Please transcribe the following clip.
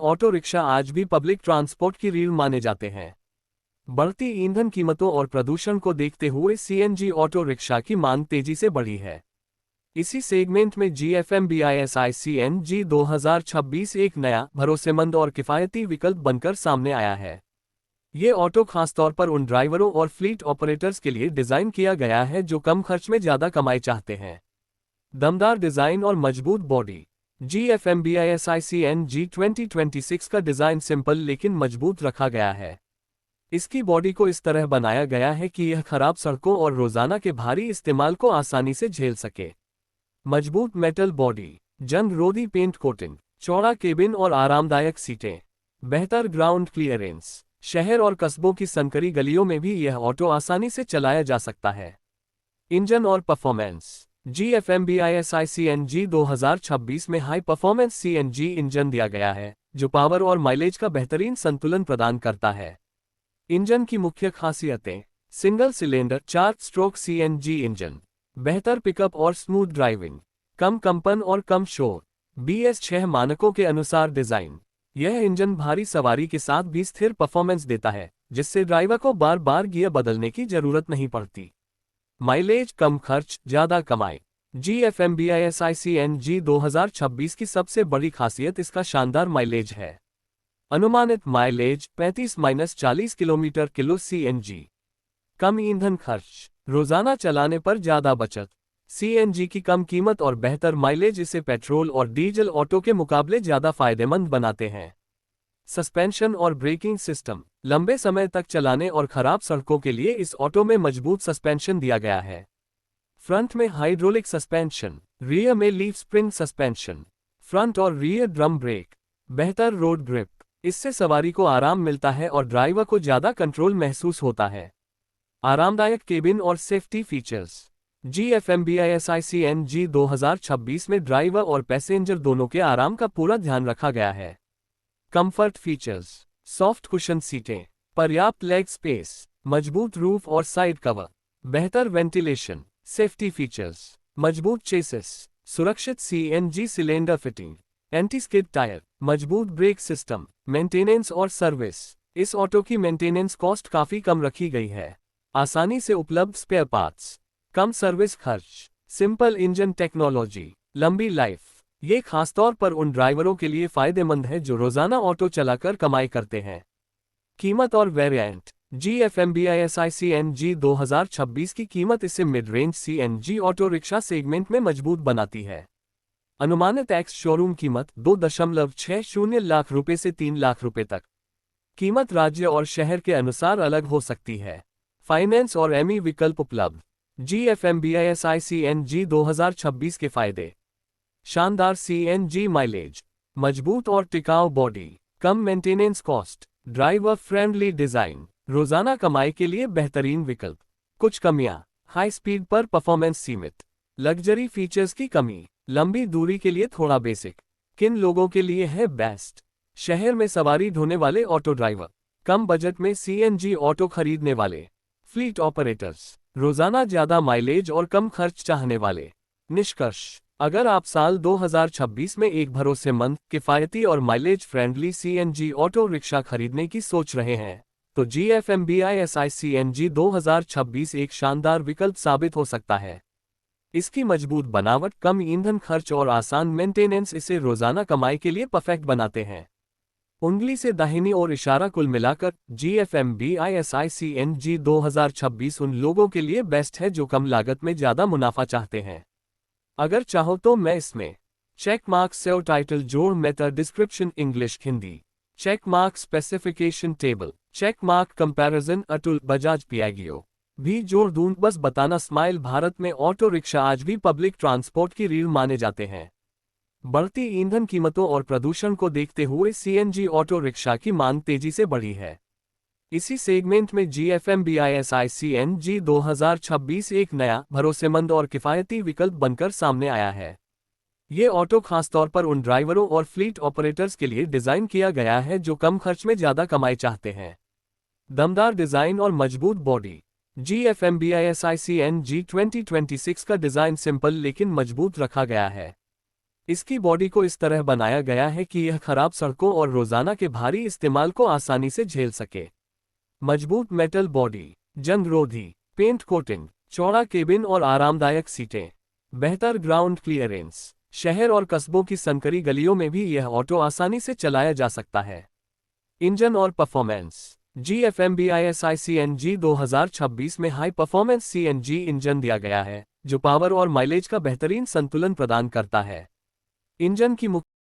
Auto rickshaw आज भी public transport की रीढ़ माने जाते हैं। बढ़ती ईंधन कीमतों और प्रदूषण को देखते हुए सीएनजी ऑटो रिक्शा की मांग तेजी से बढ़ी है। इसी सेगमेंट में GFMBISI CNG 2026 एक नया, भरोसेमंद और किफ़ायती विकल्प बनकर सामने आया है। ये ऑटो खासतौर पर उन ड्राइवरों और फ्लीट ऑपरेटर्स के लिए डिज़ाइन किया गया है जो कम खर्च में ज़्यादा कमाई चाहते हैं। दमदार डिज़ाइन और मजबूत बॉडी। GFMBISI CNG 2026 का डिज़ाइन सिंपल लेकिन मजबूत रखा गया है। इसकी बॉडी को इस तरह बनाया गया है कि यह खराब सड़कों और रोज़ाना के भारी इस्तेमाल को आसानी से झेल सके। मजबूत मेटल बॉडी, जंग रोधी पेंट कोटिंग, चौड़ा केबिन और आरामदायक सीटें, बेहतर ग्राउंड क्लियरेंस। शहर और कस्बों की संकरी गलियों में भी यह ऑटो आसानी से चलाया जा सकता है। इंजन और परफॉर्मेंस। GFMBISI CNG 2026 में हाई परफॉर्मेंस CNG इंजन दिया गया है, जो पावर और माइलेज का बेहतरीन संतुलन प्रदान करता है। इंजन की मुख्य खासियतें। Single cylinder 4 stroke CNG engine, बेहतर पिकअप और स्मूथ ड्राइविंग, कम कंपन और कम शोर। BS6 मानकों के अनुसार डिज़ाइन। यह इंजन भारी सवारी के साथ भी स्थिर परफॉर्मेंस देता है, जिससे ड्राइवर को बार बार गियर बदलने की जरूरत नहीं पड़ती। माइलेज कम खर्च ज़्यादा कमाई। GFMBISI CNG 2026 की सबसे बड़ी खासियत इसका शानदार माइलेज है। अनुमानित माइलेज 35-40 किलोमीटर किलो CNG। कम ईंधन खर्च, रोजाना चलाने पर ज़्यादा बचत। CNG की कम कीमत और बेहतर माइलेज इसे पेट्रोल और डीजल ऑटो के मुकाबले ज़्यादा फायदेमंद बनाते हैं। सस्पेंशन और ब्रेकिंग सिस्टम। लंबे समय तक चलाने और खराब सड़कों के लिए इस ऑटो में मजबूत सस्पेंशन दिया गया है। फ्रंट में हाइड्रोलिक सस्पेंशन, रियर में लीफ स्प्रिंग सस्पेंशन, फ्रंट और रियर ड्रम ब्रेक, बेहतर रोड ग्रिप। इससे सवारी को आराम मिलता है और ड्राइवर को ज़्यादा कंट्रोल महसूस होता है। आरामदायक केबिन और सेफ्टी फीचर्स। GFMBISI CNG 2026 में ड्राइवर और पैसेंजर दोनों के आराम का पूरा ध्यान रखा गया है। Comfort features. सॉफ्ट कुशन सीटें, पर्याप्त लेग स्पेस, मजबूत रूफ और साइड कवर, बेहतर वेंटिलेशन। Safety features. मजबूत चेसिस, सुरक्षित CNG cylinder fitting, anti skid tyre, मजबूत ब्रेक सिस्टम। मेंटेनेंस और सर्विस। इस ऑटो की मेंटेनेंस कॉस्ट काफ़ी कम रखी गई है। आसानी से उपलब्ध स्पेयर पार्ट्स, कम सर्विस खर्च, सिंपल इंजन टेक्नोलॉजी, लंबी लाइफ। ये खासतौर पर उन ड्राइवरों के लिए फायदेमंद है जो रोजाना ऑटो चलाकर कमाई करते हैं। कीमत और वेरिएंट। GFMBISI CNG 2026 की कीमत इसे mid range CNG auto rickshaw segment में मजबूत बनाती है। अनुमानित एक्स शोरूम कीमत 2.60 लाख रुपए से 3 लाख रुपए तक। कीमत राज्य और शहर के अनुसार अलग हो सकती है। फाइनेंस और एमई विकल्प उपलब्ध। GFMBISI CNG 2026 के फायदे। शानदार CNG माइलेज, मजबूत और टिकाऊ बॉडी, कम maintenance cost, driver friendly design, रोजाना कमाई के लिए बेहतरीन विकल्प। कुछ कमियां। हाई स्पीड पर परफॉर्मेंस सीमित, लग्जरी फीचर्स की कमी, लंबी दूरी के लिए थोड़ा बेसिक। किन लोगों के लिए है बेस्ट? शहर में सवारी ढोने वाले ऑटो ड्राइवर, कम बजट में CNG ऑटो खरीदने वाले, फ्लीट ऑपरेटर्स, रोजाना ज्यादा माइलेज और कम खर्च चाहने वाले। निष्कर्ष। अगर आप साल 2026 में एक भरोसेमंद, किफ़ायती और mileage friendly CNG auto rickshaw खरीदने की सोच रहे हैं, तो GFMBISI CNG 2026 एक शानदार विकल्प साबित हो सकता है। इसकी मजबूत बनावट, कम ईंधन खर्च और आसान मेंटेनेंस इसे रोजाना कमाई के लिए परफेक्ट बनाते हैं। उंगली से दाहिनी ओर इशारा। कुल मिलाकर GFMBISI CNG 2026 उन लोगों के लिए बेस्ट है जो कम लागत में ज़्यादा मुनाफा चाहते हैं। अगर चाहो तो मैं इसमें चेक मार्क सेव टाइटल जोड़ meta description English Hindi, check mark specification table, check mark comparison Atul Bajaj Piaggio भी जोड़ दूं। बस बताना स्माइल। भारत में ऑटो रिक्शा आज भी पब्लिक ट्रांसपोर्ट की रीढ़ माने जाते हैं। बढ़ती ईंधन कीमतों और प्रदूषण को देखते हुए CNG ऑटो रिक्शा की मांग तेजी से बढ़ी है। इसी सेगमेंट में GFMBISI CNG 2026 एक नया, भरोसेमंद और किफ़ायती विकल्प बनकर सामने आया है। ये ऑटो खासतौर पर उन ड्राइवरों और फ्लीट ऑपरेटर्स के लिए डिज़ाइन किया गया है जो कम खर्च में ज़्यादा कमाई चाहते हैं। दमदार डिज़ाइन और मजबूत बॉडी। GFMBISI CNG 2026 का डिज़ाइन सिंपल लेकिन मजबूत रखा गया है। इसकी बॉडी को इस तरह बनाया गया है कि यह खराब सड़कों और रोजाना के भारी इस्तेमाल को आसानी से झेल सके। मजबूत मेटल बॉडी, जंग-रोधी पेंट कोटिंग, चौड़ा केबिन और आरामदायक सीटें, बेहतर ग्राउंड क्लियरेंस। शहर और कस्बों की संकरी गलियों में भी यह ऑटो आसानी से चलाया जा सकता है। इंजन और परफॉर्मेंस। GFMBISI CNG 2026 में हाई परफॉर्मेंस CNG इंजन दिया गया है, जो पावर और माइलेज का बेहतरीन संतुलन प्रदान करता है। इंजन की मुख्य